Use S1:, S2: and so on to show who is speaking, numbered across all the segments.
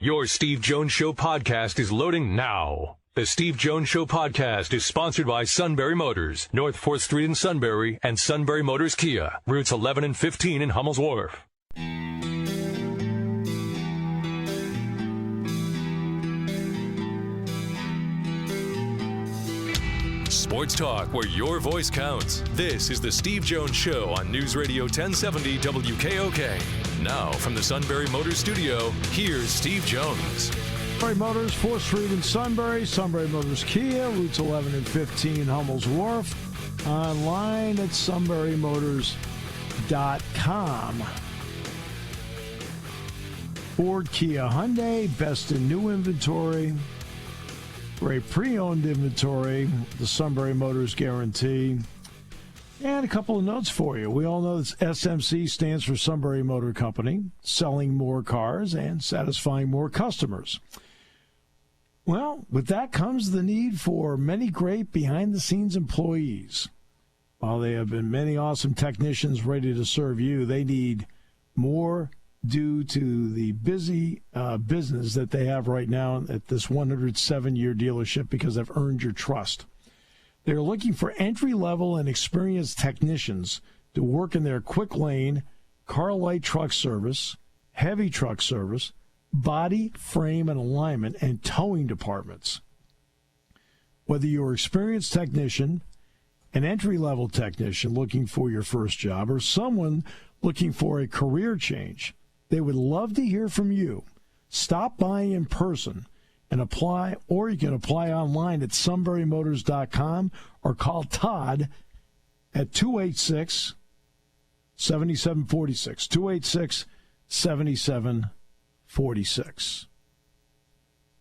S1: Your Steve Jones Show podcast is loading now. The Steve Jones Show podcast is sponsored by Sunbury Motors, North 4th Street in Sunbury, and Sunbury Motors Kia, routes 11 and 15 in Hummel's Wharf. Sports talk where your voice counts. This is the Steve Jones Show on News Radio 1070 WKOK. Now from the Sunbury Motors studio, here's Steve Jones.
S2: Sunbury Motors, 4th Street in Sunbury, Sunbury Motors Kia, routes 11 and 15, Hummel's Wharf. Online at sunburymotors.com. Ford, Kia, Hyundai, best in new inventory. Great pre-owned inventory, the Sunbury Motors guarantee. And a couple of notes for you. We all know that SMC stands for Sunbury Motor Company, selling more cars and satisfying more customers. Well, with that comes the need for many great behind-the-scenes employees. While there have been many awesome technicians ready to serve you, they need more due to the busy business that they have right now at this 107-year dealership because they've earned your trust. They're looking for entry-level and experienced technicians to work in their quick lane, car light truck service, heavy truck service, body, frame, and alignment, and towing departments. Whether you're an experienced technician, an entry-level technician looking for your first job, or someone looking for a career change, they would love to hear from you. Stop by in person and apply, or you can apply online at sunburymotors.com or call Todd at 286-7746. 286-7746.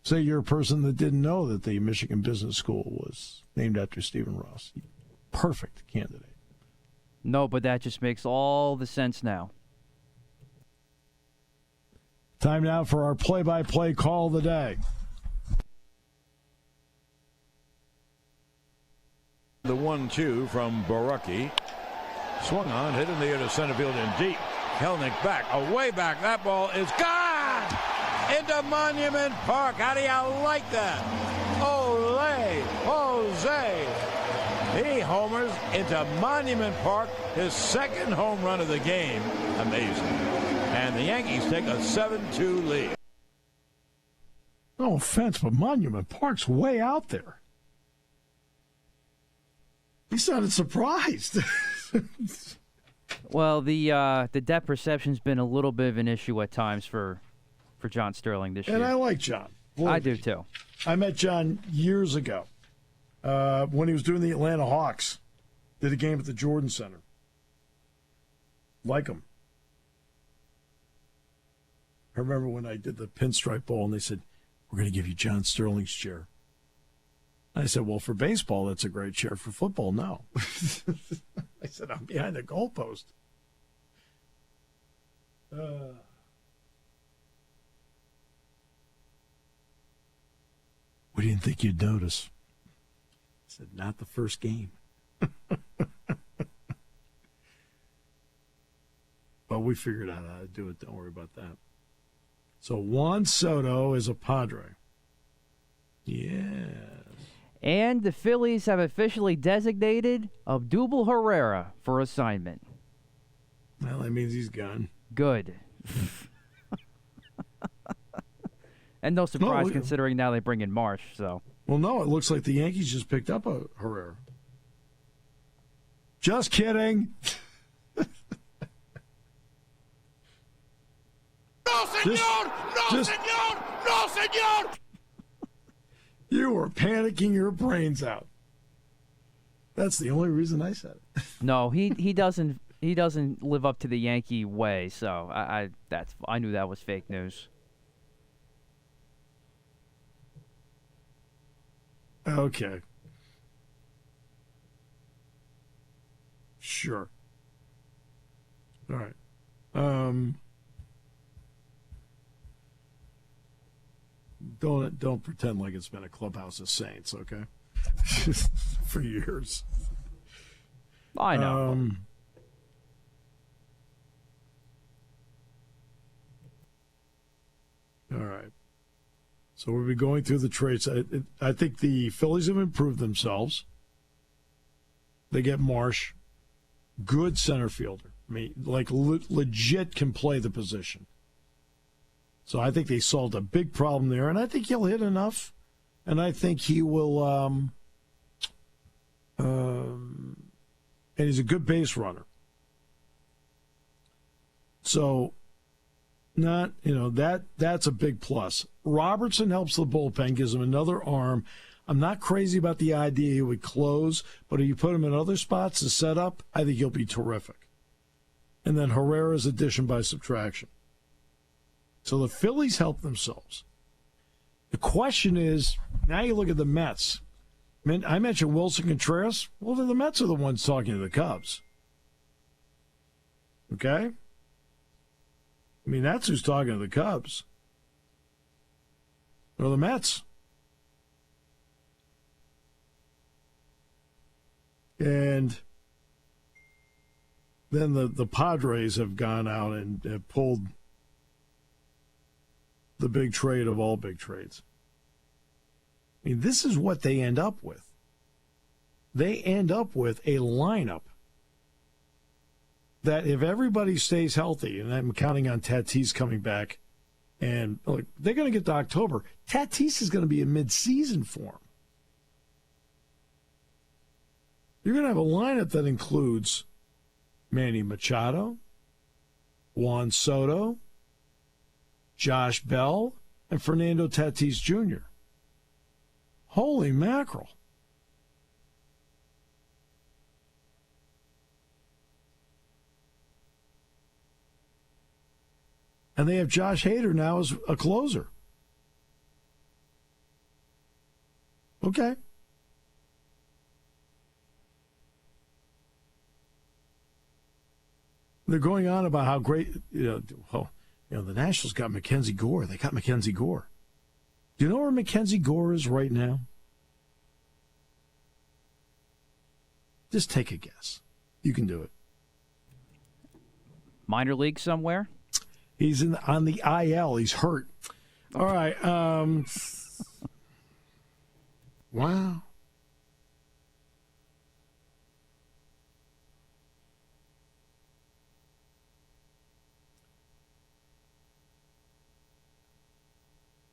S2: Say you're a person that didn't know that the Michigan Business School was named after Stephen Ross. Perfect candidate.
S3: No, but that just makes all the sense now.
S2: Time now for our play-by-play call of the day.
S4: The 1-2 from Borucki. Swung on, hit in the air to center field and deep. Kelnick back, away back. That ball is gone into Monument Park. How do you like that? Ole Jose. He homers into Monument Park, his second home run of the game. Amazing. And the Yankees take a 7-2 lead.
S2: No offense, but Monument Park's way out there. He sounded surprised.
S3: Well, the depth perception's been a little bit of an issue at times for John Sterling this year.
S2: And I like John.
S3: I do too.
S2: I met John years ago when he was doing the Atlanta Hawks. Did a game at the Jordan Center. Like him. I remember when I did the Pinstripe Bowl and they said, "We're going to give you John Sterling's chair." I said, "Well, for baseball, that's a great chair. For football, no." I said, "I'm behind the goalpost." We didn't think you'd notice. I said, "Not the first game." But we figured out how to do it. Don't worry about that. So Juan Soto is a Padre. Yes.
S3: And the Phillies have officially designated Abdul Herrera for assignment.
S2: Well, that means he's gone.
S3: Good. And no surprise considering now they bring in Marsh. So.
S2: Well, no, it looks like the Yankees just picked up a Herrera. Just kidding.
S4: No, senor! No, senor! No, senor!
S2: You were panicking your brains out. That's the only reason I said it.
S3: No, he doesn't live up to the Yankee way. So I knew that was fake news.
S2: Okay. Sure. All right. Don't pretend like it's been a clubhouse of saints, okay? For years.
S3: I know.
S2: All right. So we'll be going through the trades. I think the Phillies have improved themselves. They get Marsh, good center fielder. I mean, like legit can play the position. So I think they solved a big problem there, and I think he'll hit enough, and I think he will. And he's a good base runner. So, that's a big plus. Robertson helps the bullpen, gives him another arm. I'm not crazy about the idea he would close, but if you put him in other spots to set up, I think he'll be terrific. And then Herrera's addition by subtraction. So the Phillies help themselves. The question is, now you look at the Mets. I mentioned Wilson Contreras. Well, the Mets are the ones talking to the Cubs. Okay? I mean, that's who's talking to the Cubs. Or the Mets. And then the Padres have gone out and have pulled the big trade of all big trades. I mean, this is what they end up with. They end up with a lineup that if everybody stays healthy, and I'm counting on Tatis coming back, and look, they're going to get to October. Tatis is going to be in mid-season form. You're going to have a lineup that includes Manny Machado, Juan Soto, Josh Bell, and Fernando Tatis Jr. Holy mackerel. And they have Josh Hader now as a closer. Okay. They're going on about how great, the Nationals got Mackenzie Gore. They got Mackenzie Gore. Do you know where Mackenzie Gore is right now? Just take a guess. You can do it.
S3: Minor league somewhere?
S2: He's on the IL. He's hurt. All right. Wow.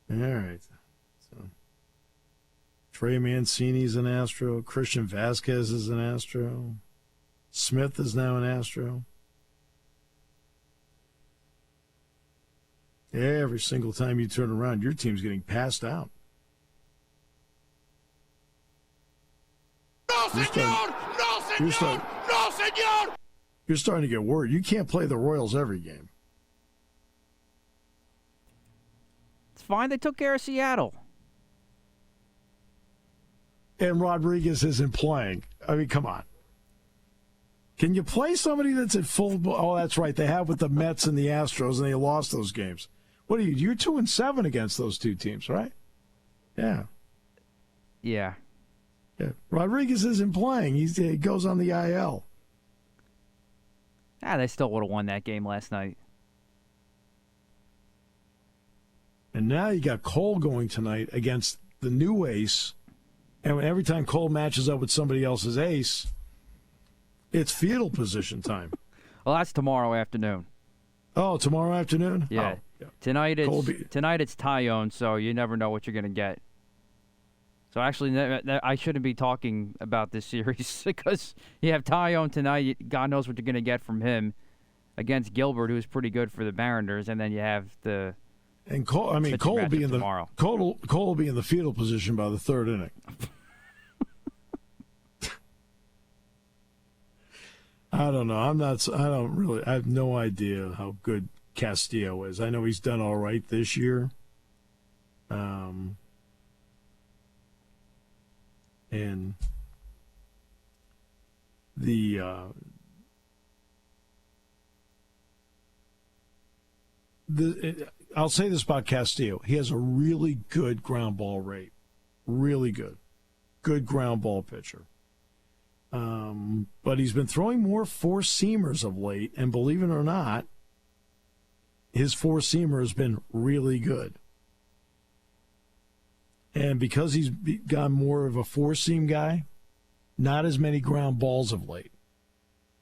S2: All right. So Trey Mancini's an Astro. Christian Vasquez is an Astro. Smith is now an Astro. Every single time you turn around, your team's getting passed out.
S5: No, senor! No, senor! No, senor!
S2: You're starting to get worried. You can't play the Royals every game.
S3: It's fine. They took care of Seattle.
S2: And Rodriguez isn't playing. I mean, come on. Can you play somebody that's at full? Oh, that's right. They have with the Mets and the Astros, and they lost those games. What are you? You're 2-7 against those two teams, right? Yeah.
S3: Yeah.
S2: Yeah. Rodriguez isn't playing. He goes on the IL.
S3: They still would have won that game last night.
S2: And now you got Cole going tonight against the new ace. And every time Cole matches up with somebody else's ace, it's fetal position time.
S3: Well, that's tomorrow afternoon.
S2: Oh, tomorrow afternoon?
S3: Yeah.
S2: Oh, yeah.
S3: Tonight it's Tyone, so you never know what you're going to get. So actually, I shouldn't be talking about this series because you have Tyone tonight. God knows what you're going to get from him against Gilbert, who's pretty good for the Mariners, and then you have the.
S2: And Cole, Cole will be in
S3: tomorrow.
S2: Cole will be in the fetal position by the third inning. I don't know. I have no idea how good Castillo is. I know he's done all right this year. And I'll say this about Castillo. He has a really good ground ball rate. Really good. Good ground ball pitcher. But he's been throwing more four-seamers of late, and believe it or not, his four-seamer has been really good. And because he's gone more of a four-seam guy, not as many ground balls of late.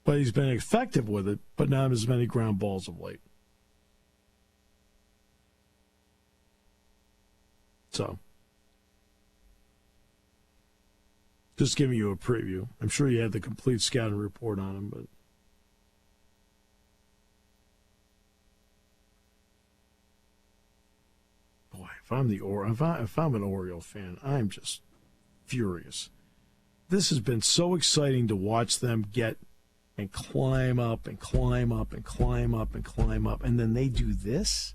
S2: But he's been effective with it, but not as many ground balls of late. So, just giving you a preview. I'm sure you had the complete scouting report on him, but boy, if I'm an Oriole fan, I'm just furious. This has been so exciting to watch them get and climb up and climb up and climb up and climb up, and then they do this.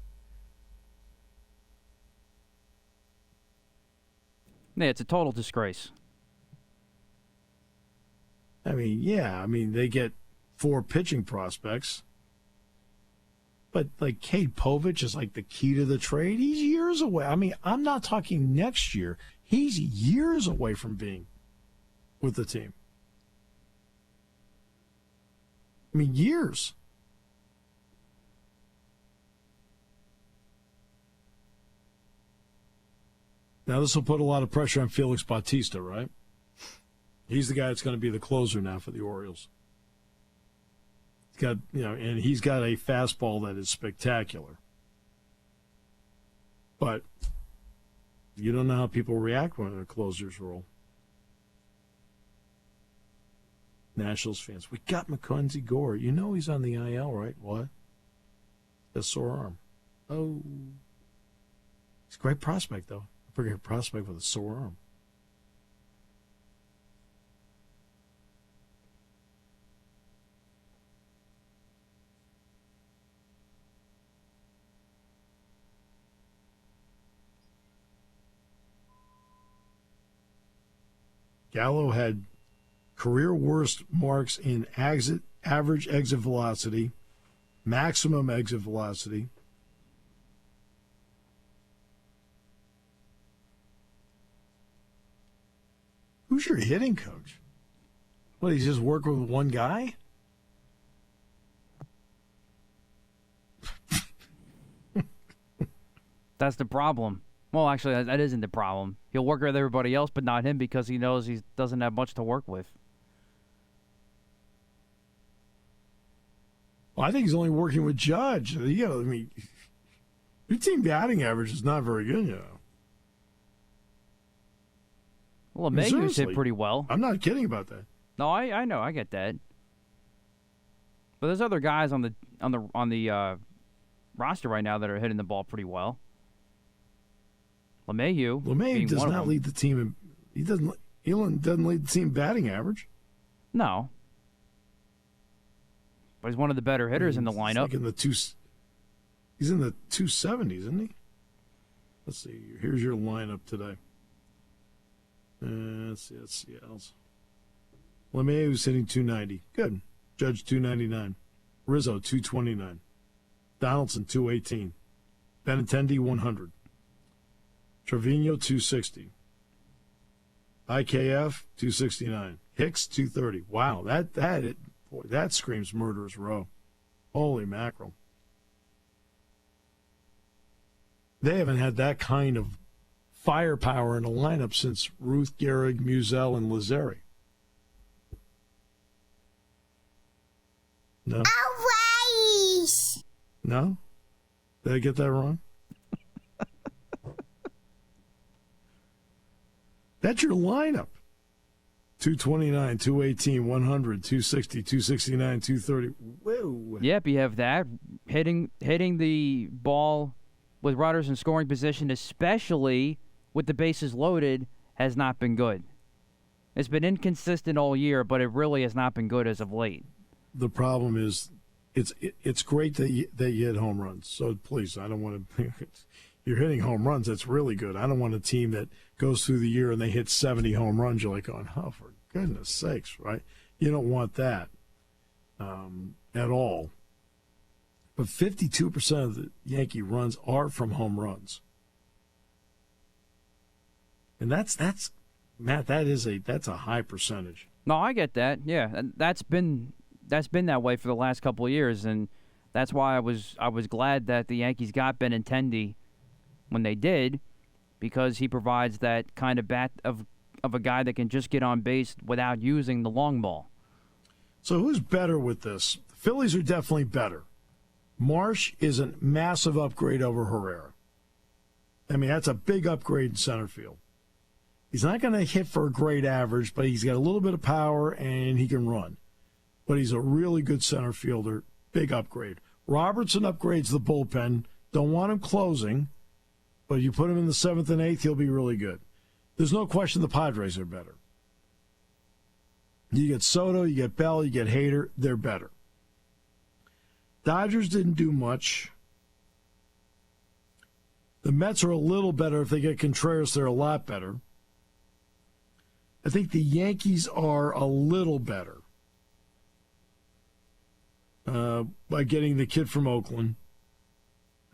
S3: Yeah, it's a total disgrace.
S2: I mean, they get 4 pitching prospects. But, like, Cade Povich is, like, the key to the trade. He's years away. I mean, I'm not talking next year. He's years away from being with the team. I mean, years. Now, this will put a lot of pressure on Felix Bautista, right? He's the guy that's going to be the closer now for the Orioles. He's got, and he's got a fastball that is spectacular. But you don't know how people react when a closer's role. Nationals fans, we got Mackenzie Gore. You know he's on the IL, right? What? A sore arm. Oh. He's a great prospect, though. A great prospect with a sore arm. Gallo had career worst marks in average exit velocity, maximum exit velocity. Who's your hitting coach? What, he's just working with one guy?
S3: That's the problem. Well, actually, that isn't the problem. He'll work with everybody else, but not him because he knows he doesn't have much to work with.
S2: Well, I think he's only working with Judge. I mean, your team batting average is not very good,
S3: Well, LeMahieu's hit pretty well.
S2: I'm not kidding about that.
S3: No, I know, I get that. But there's other guys on the roster right now that are hitting the ball pretty well. LeMahieu
S2: does not lead the team. He doesn't lead the team batting average.
S3: No. But he's one of the better hitters in the lineup.
S2: He's in the 270s, isn't he? Let's see. Here's your lineup today. Let's see. That's Seattle's. LeMahieu's hitting 290. Good. Judge 299. Rizzo 229. Donaldson 218. Benintendi 100. Trevino 260. IKF 269. Hicks 230. Wow, that screams murderer's row. Holy mackerel. They haven't had that kind of firepower in a lineup since Ruth, Gehrig, Musial, and Lazzeri. No?
S5: Always.
S2: No? Did I get that wrong? That's your lineup. 229, 218, 100, 260, 269, 230. Whoa.
S3: Yep, you have that. Hitting the ball with runners in scoring position, especially with the bases loaded, has not been good. It's been inconsistent all year, but it really has not been good as of late.
S2: The problem is it's great that you hit home runs. So please, I don't want to you're hitting home runs, that's really good. I don't want a team that goes through the year and they hit 70 home runs. You're like, oh, for goodness sakes, right? You don't want that at all. But 52% of the Yankee runs are from home runs. And that's Matt, that's a high percentage.
S3: No, I get that. Yeah, and that's been that way for the last couple of years, and that's why I was glad that the Yankees got Benintendi when they did, because he provides that kind of bat of a guy that can just get on base without using the long ball.
S2: So who's better with this? The Phillies are definitely better. Marsh is a massive upgrade over Herrera. I mean, that's a big upgrade in center field. He's not going to hit for a great average, but he's got a little bit of power and he can run. But he's a really good center fielder. Big upgrade. Robertson upgrades the bullpen. Don't want him closing, but you put him in the 7th and 8th, he'll be really good. There's no question the Padres are better. You get Soto, you get Bell, you get Hader. They're better. Dodgers didn't do much. The Mets are a little better. If they get Contreras, they're a lot better. I think the Yankees are a little better by getting the kid from Oakland.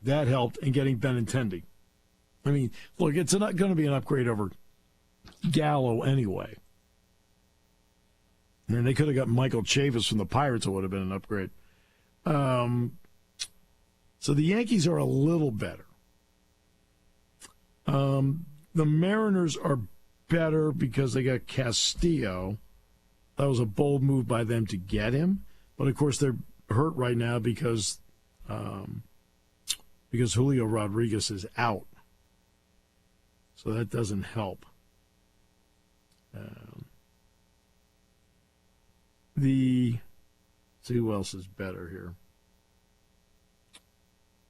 S2: That helped, and getting Benintendi. I mean, look, it's not going to be an upgrade over Gallo anyway. And they could have got Michael Chavis from the Pirates. It would have been an upgrade. So the Yankees are a little better. The Mariners are better because they got Castillo. That was a bold move by them to get him. But, of course, they're hurt right now because Julio Rodriguez is out. So that doesn't help. See who else is better here.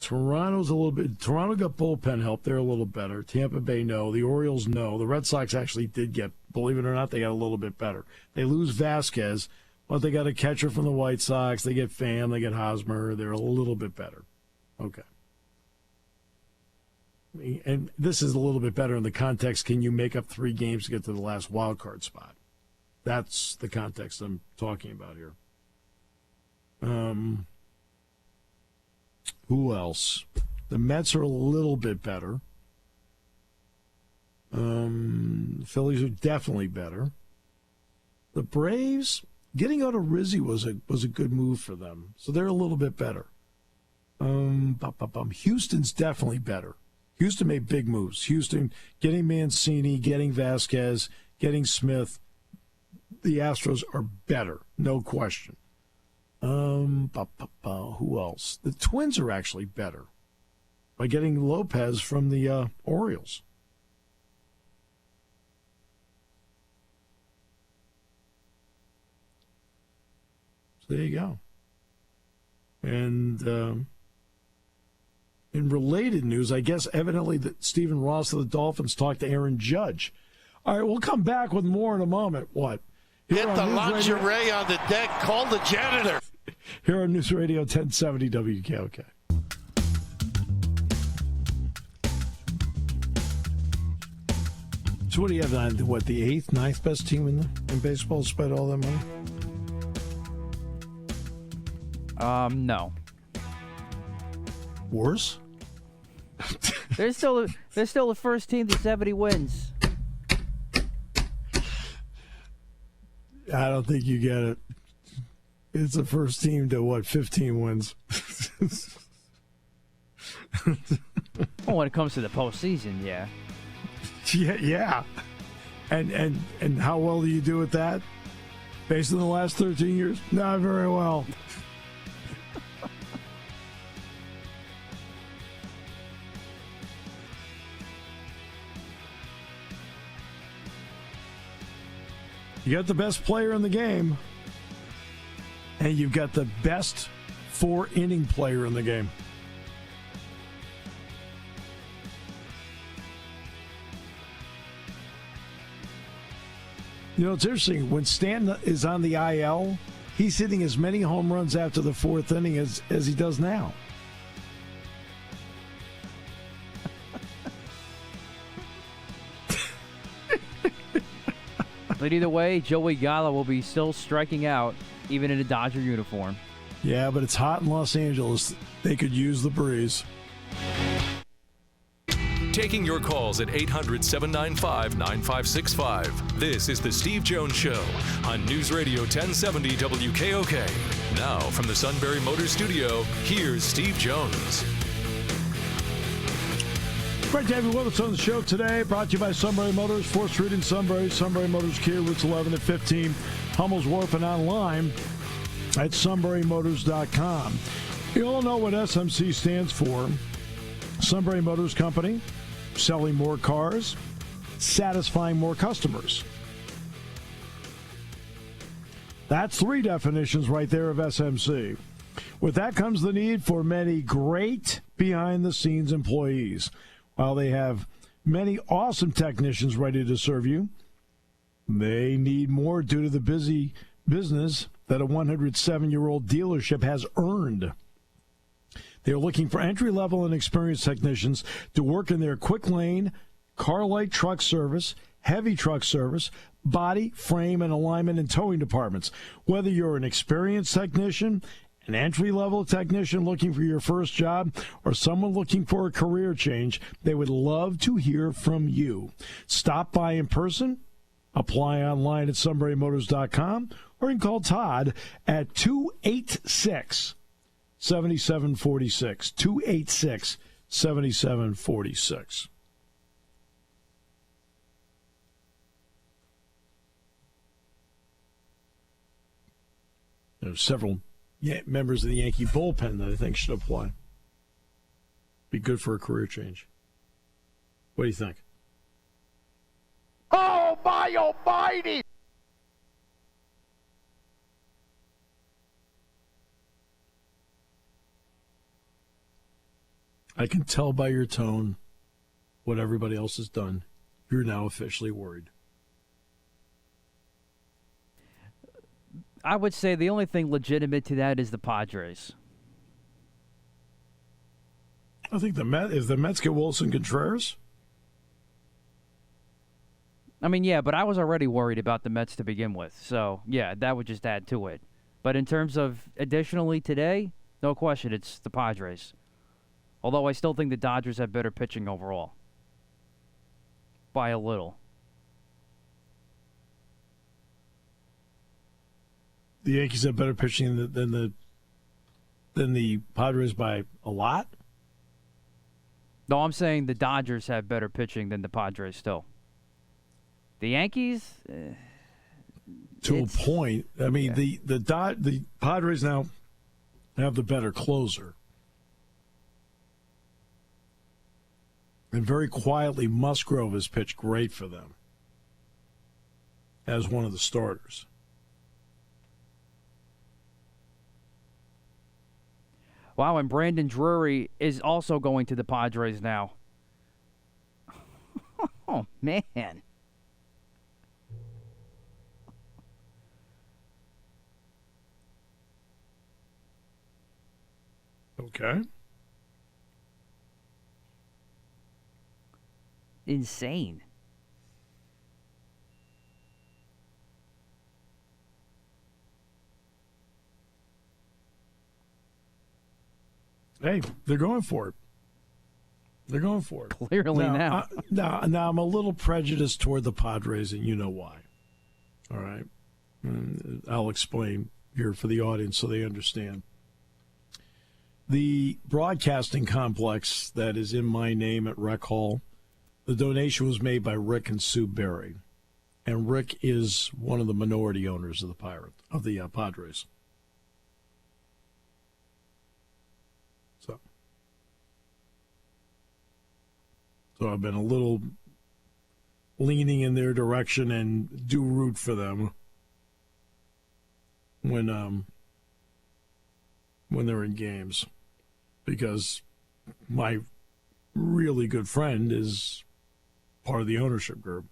S2: Toronto got bullpen help. They're a little better. Tampa Bay, no. The Orioles, no. The Red Sox actually did get, believe it or not, they got a little bit better. They lose Vasquez, but they got a catcher from the White Sox. They get Pham, they get Hosmer. They're a little bit better. Okay. And this is a little bit better in the context, can you make up 3 games to get to the last wild card spot? That's the context I'm talking about here. Who else? The Mets are a little bit better. The Phillies are definitely better. The Braves, getting out of Rizzi was a good move for them, so they're a little bit better. Houston's definitely better. Houston made big moves. Houston getting Mancini, getting Vasquez, getting Smith. The Astros are better, no question. Who else? The Twins are actually better by getting Lopez from the Orioles. So there you go. And in related news, I guess evidently that Stephen Ross of the Dolphins talked to Aaron Judge. All right, we'll come back with more in a moment. What?
S5: Get the lingerie on the deck. Call the janitor.
S2: Here on News Radio 1070 WKOK. So what do you have on, the 8th, 9th best team in baseball despite all that money?
S3: No.
S2: Worse?
S3: They're still the first team to 70 wins.
S2: I don't think you get it. It's the first team to, 15 wins?
S3: Well, when it comes to the postseason, yeah.
S2: Yeah. And how well do you do at that? Based on the last 13 years? Not very well. You got the best player in the game, and you've got the best 4-inning player in the game. You know, it's interesting. When Stanton is on the IL, he's hitting as many home runs after the 4th inning as he does now.
S3: But either way, Joey Gallo will be still striking out, even in a Dodger uniform.
S2: Yeah, but it's hot in Los Angeles. They could use the breeze.
S1: Taking your calls at 800-795-9565. This is the Steve Jones Show on News Radio 1070 WKOK. Now, from the Sunbury Motors Studio, here's Steve Jones.
S2: Great to have you with us on the show today. Brought to you by Sunbury Motors, 4th Street in Sunbury. Sunbury Motors Kia, routes 11 and 15. Hummel's Wharf and online at sunburymotors.com. You all know what SMC stands for. Sunbury Motors Company, selling more cars, satisfying more customers. That's 3 definitions right there of SMC. With that comes the need for many great behind-the-scenes employees. While they have many awesome technicians ready to serve you, they need more due to the busy business that a 107-year-old dealership has earned. They're looking for entry-level and experienced technicians to work in their quick lane, car light truck service, heavy truck service, body, frame, and alignment and towing departments. Whether you're an experienced technician, an entry-level technician looking for your first job, or someone looking for a career change, they would love to hear from you. Stop by in person, apply online at sunburymotors.com, or you can call Todd at 286-7746. 286-7746. There's several members of the Yankee bullpen that I think should apply. Be good for a career change. What do you think?
S5: Oh, my almighty!
S2: I can tell by your tone what everybody else has done. You're now officially worried.
S3: I would say the only thing legitimate to that is the Padres.
S2: I think the Mets get Wilson Contreras.
S3: I mean, yeah, but I was already worried about the Mets to begin with. So, yeah, that would just add to it. But in terms of additionally today, no question, it's the Padres. Although I still think the Dodgers have better pitching overall. By a little.
S2: The Yankees have better pitching than the Padres by a lot?
S3: No, I'm saying the Dodgers have better pitching than the Padres still. The Yankees?
S2: To a point. I mean, yeah. The Padres now have the better closer. And very quietly, Musgrove has pitched great for them as one of the starters.
S3: Wow, and Brandon Drury is also going to the Padres now. Oh, man.
S2: Okay.
S3: Insane.
S2: Hey, they're going for it. They're going for it.
S3: Clearly now.
S2: Now I'm a little prejudiced toward the Padres, and you know why. All right. And I'll explain here for the audience so they understand. The broadcasting complex that is in my name at Rec Hall, the donation was made by Rick and Sue Berry. And Rick is one of the minority owners of the Padres. So I've been a little leaning in their direction and do root for them when they're in games, because my really good friend is part of the ownership group.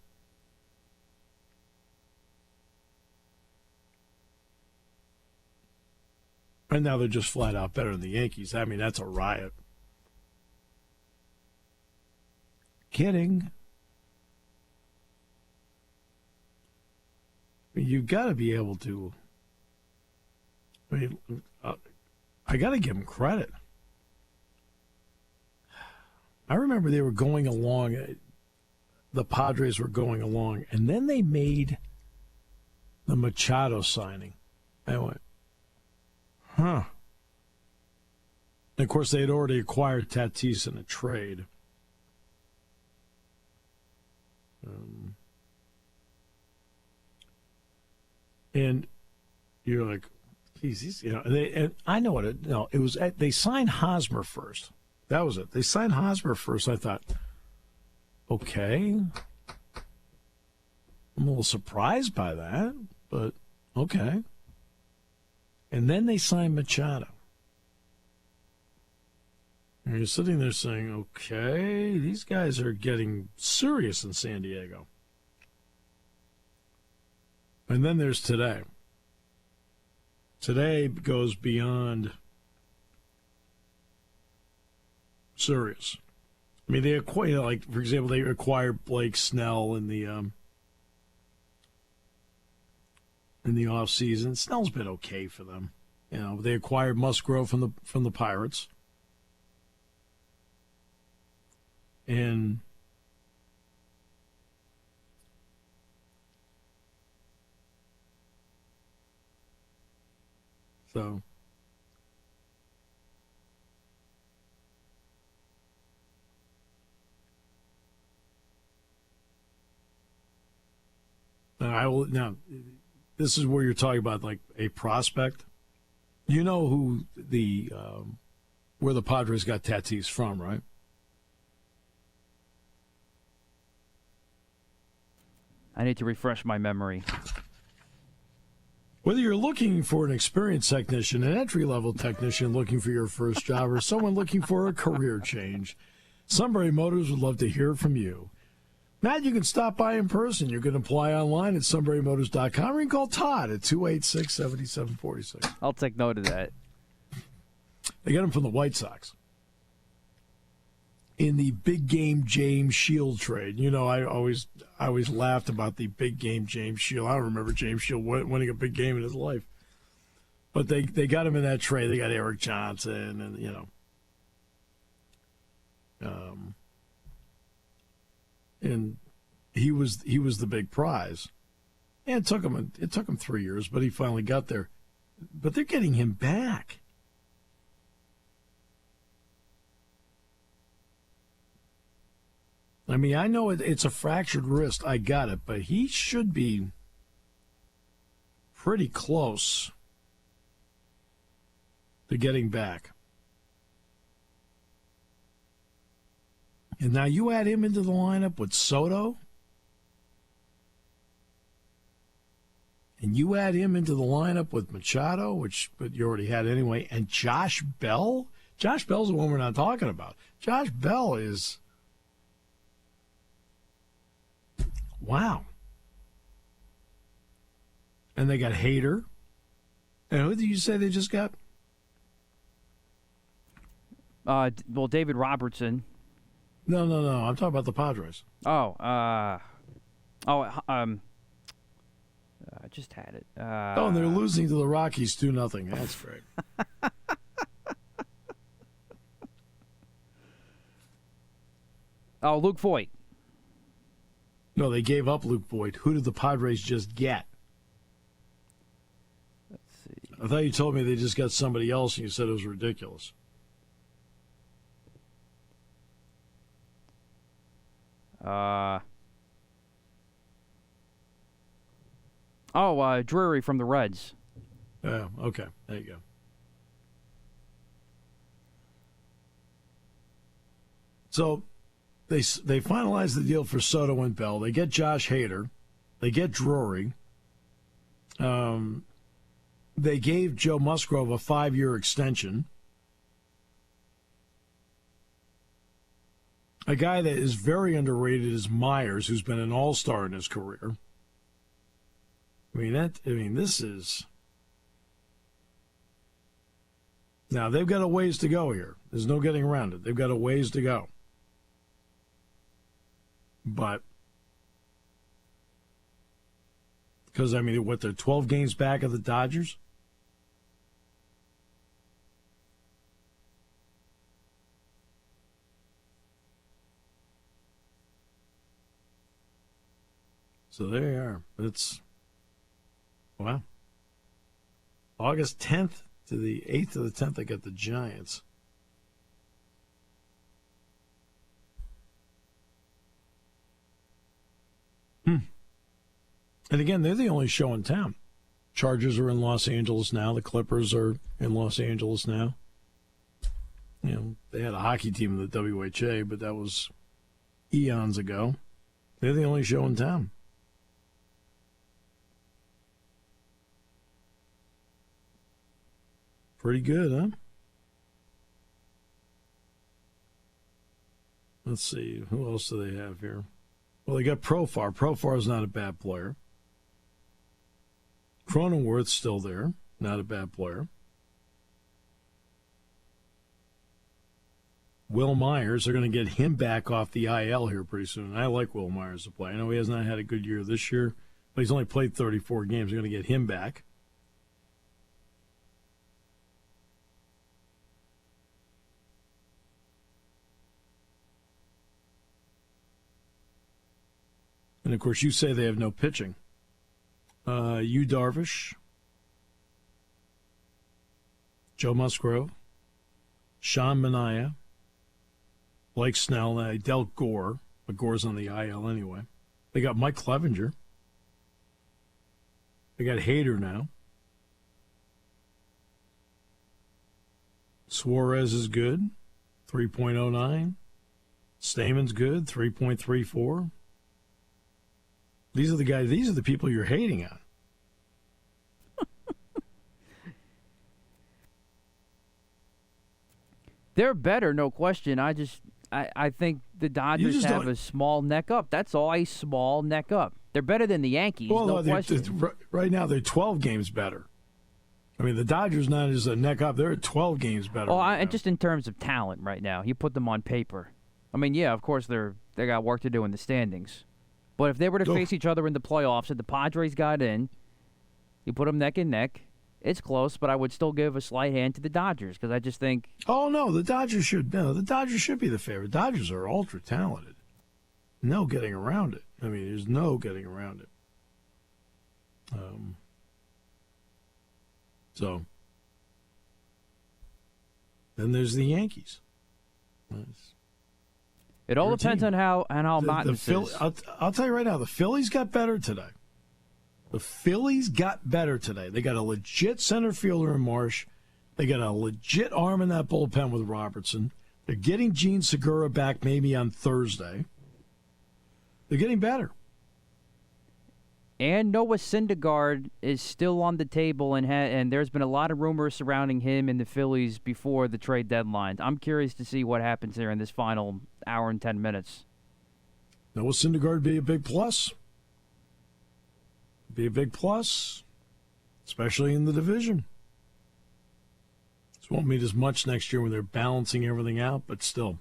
S2: And now they're just flat out better than the Yankees. I mean, that's a riot. Kidding. You've got to be able to. I mean, I got to give them credit. I remember they were going along, the Padres were going along, and then they made the Machado signing. I went, huh. And of course, they had already acquired Tatis in a trade. And you're like, geez, and I know what it was. They signed Hosmer first. That was it. They signed Hosmer first. I thought, okay. I'm a little surprised by that, but okay. And then they signed Machado. And you're sitting there saying, okay, these guys are getting serious in San Diego. And then there's today. Today goes beyond serious. I mean, they acquired, like, for example, they acquired Blake Snell in the offseason. Snell's been okay for them. They acquired Musgrove from the Pirates. And so now this is where you're talking about like a prospect. You know who where the Padres got Tatis from, right?
S3: I need to refresh my memory.
S2: Whether you're looking for an experienced technician, an entry-level technician looking for your first job, or someone looking for a career change, Sunbury Motors would love to hear from you. Matt, you can stop by in person. You can apply online at sunburymotors.com, or you can call Todd at 286-7746.
S3: I'll take note of that.
S2: They got him from the White Sox. In the big game James Shield trade. I always laughed about the big game James Shield. I don't remember James Shield winning a big game in his life. But they got him in that trade. They got Eric Johnson and and he was the big prize. And it took him 3 years, but he finally got there. But they're getting him back. I mean, I know it's a fractured wrist. I got it, but he should be pretty close to getting back. And now you add him into the lineup with Soto, and you add him into the lineup with Machado, but you already had anyway, and Josh Bell. Josh Bell's the one we're not talking about. Josh Bell is... wow. And they got Hader. And who did you say they just got?
S3: Well, David Robertson.
S2: No. I'm talking about the Padres.
S3: I just had it.
S2: And they're losing to the Rockies 2-0. That's great.
S3: Luke Voigt.
S2: No, they gave up Luke Voigt. Who did the Padres just get?
S3: Let's see.
S2: I thought you told me they just got somebody else, and you said it was ridiculous.
S3: Drury from the Reds.
S2: Oh, okay. There you go. So they finalize the deal for Soto and Bell. They get Josh Hader. They get Drury. They gave Joe Musgrove a 5-year extension. A guy that is very underrated is Myers, who's been an all-star in his career. This is... Now, they've got a ways to go here. There's no getting around it. They've got a ways to go. But... because, they're 12 games back of the Dodgers? So there you are. It's, wow. August 10th to the 8th to the 10th, they got the Giants. And again, they're the only show in town. Chargers are in Los Angeles now. The Clippers are in Los Angeles now. They had a hockey team in the WHA, but that was eons ago. They're the only show in town. Pretty good, huh? Let's see. Who else do they have here? Well, they got Profar. Profar's not a bad player. Cronenworth's still there. Not a bad player. Will Myers, they're going to get him back off the IL here pretty soon. I like Will Myers to play. I know he has not had a good year this year, but he's only played 34 games. They're going to get him back. And, of course, you say they have no pitching. Yu Darvish, Joe Musgrove, Sean Manaea, Blake Snell, and I dealt Gore, but Gore's on the IL anyway. They got Mike Clevenger. They got Hader now. Suarez is good, 3.09. Stamen's good, 3.34. These are the guys. These are the people you're hating on.
S3: They're better, no question. I think the Dodgers have a small neck up. That's all, a small neck up. They're better than the Yankees, no question.
S2: Right now, they're 12 games better. I mean, the Dodgers not as a neck up. They're 12 games better.
S3: Oh, and just in terms of talent right now, you put them on paper. I mean, yeah, of course they got work to do in the standings. But if they were to face each other in the playoffs and the Padres got in, you put them neck and neck. It's close, but I would still give a slight hand to the Dodgers because I just think.
S2: Oh no, the Dodgers should. No, the Dodgers should be the favorite. Dodgers are ultra talented. No getting around it. I mean, there's no getting around it. So then there's the Yankees.
S3: It all depends on how Montes is.
S2: I'll tell you right now, the Phillies got better today. The Phillies got better today. They got a legit center fielder in Marsh. They got a legit arm in that bullpen with Robertson. They're getting Gene Segura back maybe on Thursday. They're getting better.
S3: And Noah Syndergaard is still on the table, and there's been a lot of rumors surrounding him and the Phillies before the trade deadline. I'm curious to see what happens here in this final hour and 10 minutes.
S2: Noah Syndergaard would be a big plus. Be a big plus, especially in the division. This won't mean as much next year when they're balancing everything out, but still.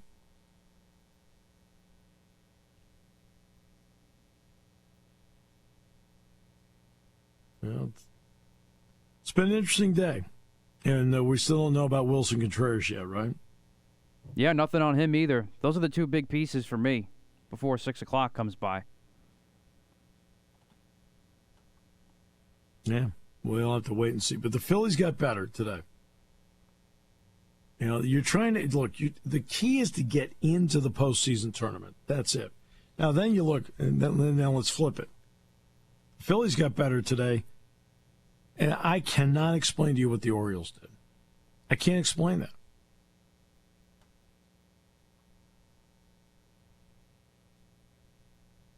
S2: Well, it's been an interesting day, and we still don't know about Wilson Contreras yet, right?
S3: Yeah, nothing on him either. Those are the two big pieces for me before 6 o'clock comes by.
S2: Yeah, we'll have to wait and see. But the Phillies got better today. You're trying to look. The key is to get into the postseason tournament. That's it. Now, then you look, and then let's flip it. The Phillies got better today, and I cannot explain to you what the Orioles did. I can't explain that.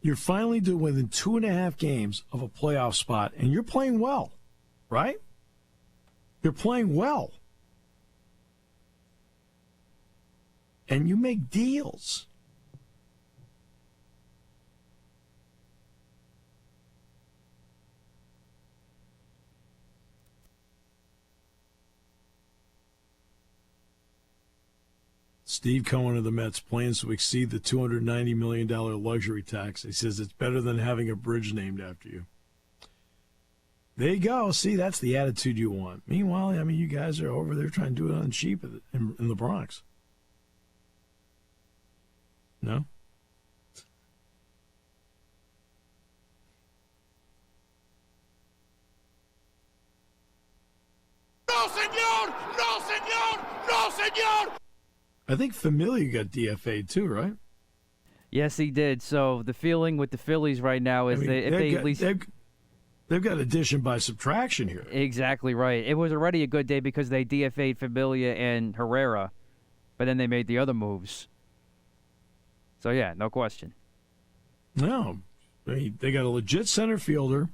S2: You're finally doing within 2.5 games of a playoff spot, and you're playing well, right? You're playing well. And you make deals. Steve Cohen of the Mets plans to exceed the $290 million luxury tax. He says it's better than having a bridge named after you. There you go. See, that's the attitude you want. Meanwhile, I mean, you guys are over there trying to do it on cheap in the Bronx. No?
S5: No, señor! No, señor! No, señor!
S2: I think Familia got DFA'd too, right?
S3: Yes, he did. So the feeling with the Phillies right now is
S2: They've got addition by subtraction here.
S3: Exactly right. It was already a good day because they DFA'd Familia and Herrera, but then they made the other moves. So, yeah, no question.
S2: No. They got a legit center fielder,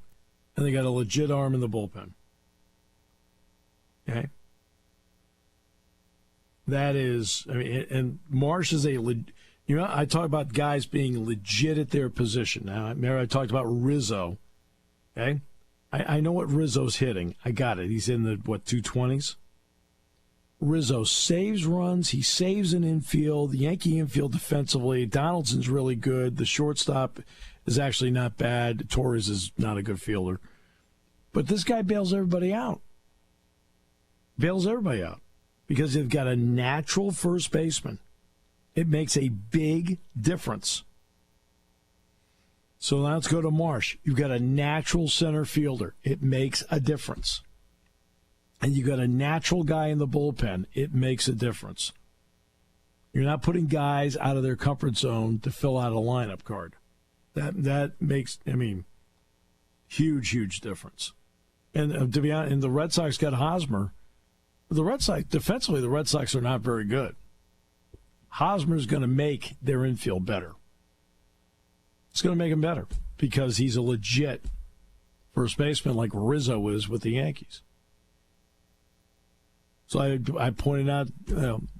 S2: and they got a legit arm in the bullpen. Okay? That is, and Marsh is I talk about guys being legit at their position. Now, remember I talked about Rizzo. Okay? I know what Rizzo's hitting. I got it. He's in the, 220s? Rizzo saves runs. He saves an infield. The Yankee infield defensively. Donaldson's really good. The shortstop is actually not bad. Torres is not a good fielder. But this guy bails everybody out. Because they've got a natural first baseman. It makes a big difference. So now let's go to Marsh. You've got a natural center fielder. It makes a difference. And you got a natural guy in the bullpen. It makes a difference. You're not putting guys out of their comfort zone to fill out a lineup card. That makes, huge difference. And to be honest, and the Red Sox got Hosmer. The Red Sox, defensively, the Red Sox are not very good. Hosmer's going to make their infield better. It's going to make him better because he's a legit first baseman like Rizzo is with the Yankees. So I pointed out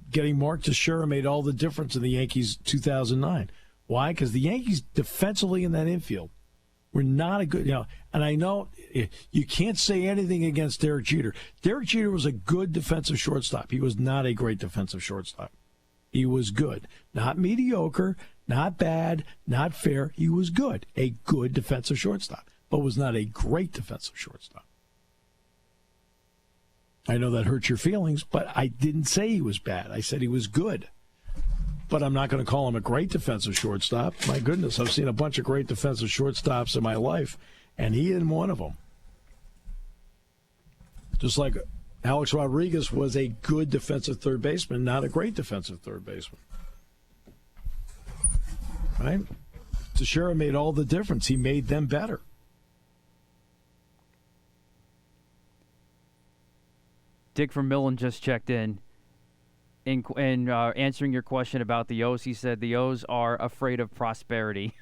S2: getting Mark Teixeira made all the difference in the Yankees 2009. Why? Because the Yankees defensively in that infield were not a good, and I know you can't say anything against Derek Jeter. Derek Jeter was a good defensive shortstop. He was not a great defensive shortstop. He was good. Not mediocre, not bad, not fair. He was good. A good defensive shortstop, but was not a great defensive shortstop. I know that hurts your feelings, but I didn't say he was bad. I said he was good. But I'm not going to call him a great defensive shortstop. My goodness, I've seen a bunch of great defensive shortstops in my life, and he isn't one of them. Just like Alex Rodriguez was a good defensive third baseman, not a great defensive third baseman. Right? Teixeira made all the difference. He made them better.
S3: Dick from Millen just checked in answering your question about the O's. He said the O's are afraid of prosperity.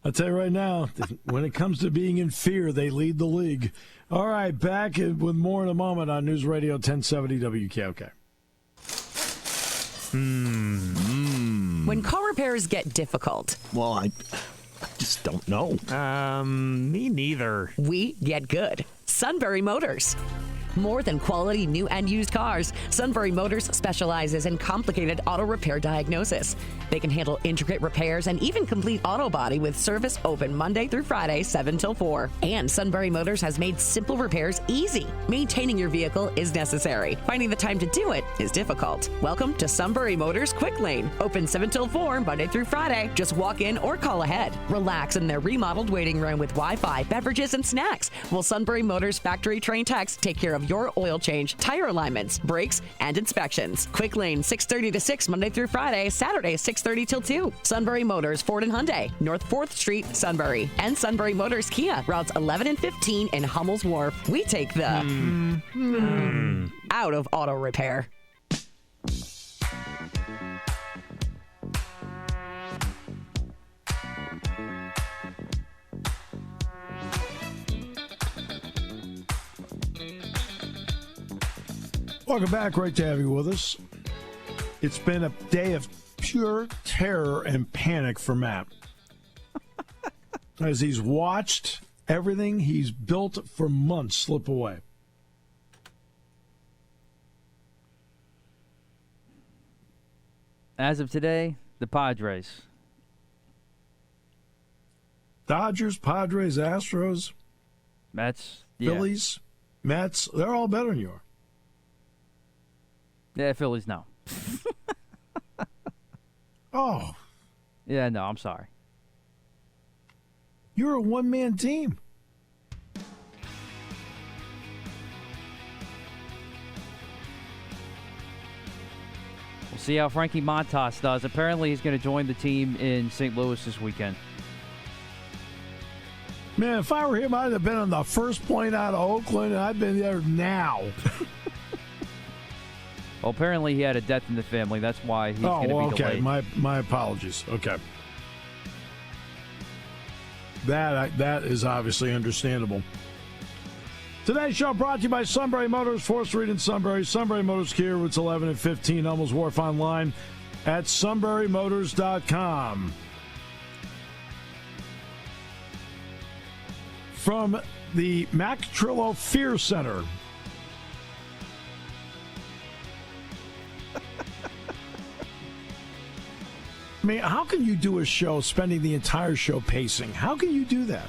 S2: I'll tell you right now, when it comes to being in fear, they lead the league. All right, back with more in a moment on News Radio 1070 WKOK.
S6: When car repairs get difficult.
S7: Well, I just don't know.
S8: Me neither.
S6: We get good. Sunbury Motors. More than quality new and used cars, Sunbury Motors specializes in complicated auto repair diagnosis. They can handle intricate repairs and even complete auto body with service open Monday through Friday, 7 till 4. And Sunbury Motors has made simple repairs easy. Maintaining your vehicle is necessary. Finding the time to do it is difficult. Welcome to Sunbury Motors Quick Lane. Open 7 till 4, Monday through Friday. Just walk in or call ahead. Relax in their remodeled waiting room with Wi-Fi, beverages, and snacks. While Sunbury Motors factory-trained techs take care of your oil change, tire alignments, brakes, and inspections. Quick Lane, 6:30 to 6, Monday through Friday, Saturday, 6:30 till 2. Sunbury Motors, Ford and Hyundai, North 4th Street, Sunbury. And Sunbury Motors Kia, routes 11 and 15 in Hummel's Wharf. We take the out of auto repair.
S2: Welcome back. Great to have you with us. It's been a day of pure terror and panic for Matt as he's watched everything he's built for months slip away.
S3: As of today, the Padres.
S2: Dodgers, Padres, Astros,
S3: Mets, yeah.
S2: Phillies, Mets, they're all better than you are.
S3: Yeah, Phillies, no.
S2: Oh.
S3: Yeah, no, I'm sorry.
S2: You're a one-man team.
S3: We'll see how Frankie Montas does. Apparently, he's going to join the team in St. Louis this weekend.
S2: Man, if I were him, I'd have been on the first plane out of Oakland, and I've been there now.
S3: Well, apparently he had a death in the family. That's why he's going to be delayed.
S2: My apologies. Okay. That is obviously understandable. Today's show brought to you by Sunbury Motors, 4th Street in Sunbury. Sunbury Motors Kia, routes 11 and 15, Hummels Wharf, online at sunburymotors.com. From the Mac Trillo Fear Center. I mean, how can you do a show spending the entire show pacing? How can you do that?